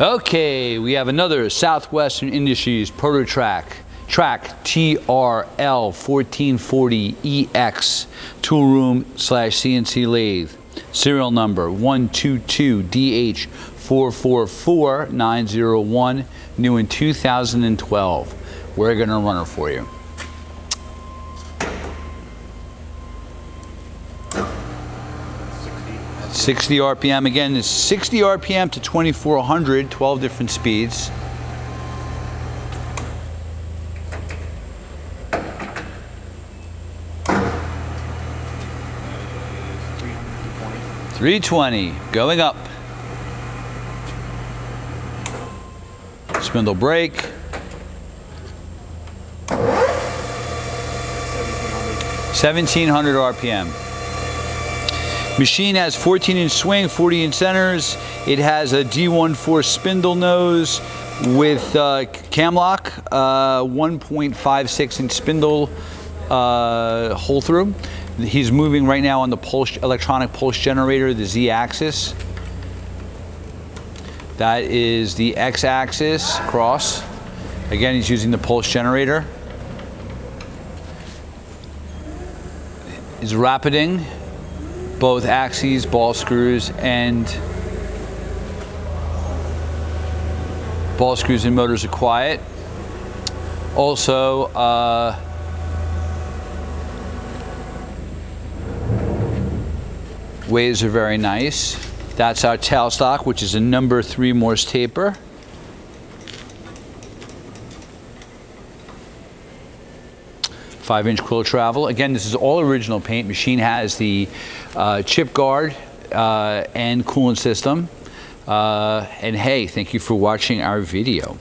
Okay, we have another Southwestern Industries PROTO-TRAK TRL 1440EX tool room / CNC lathe. Serial number 122DH444901, new in 2012. We're going to run her for you. At 60 RPM. Again, it's 60 RPM to 2400, 12 different speeds. $320, going up. Spindle brake. 1700 RPM. Machine has 14-inch swing, 40-inch centers. It has a D14 spindle nose with CAMLOck, 1.56-inch spindle hole through. He's moving right now on the electronic pulse generator, the Z-axis. That is the X-axis cross. Again, he's using the pulse generator. He's rapiding both axes, ball screws, and motors are quiet. Also, waves are very nice. That's our tailstock, which is a number 3 Morse taper. Five-inch quill travel. Again, this is all original paint. Machine has the chip guard and coolant system. And hey, thank you for watching our video.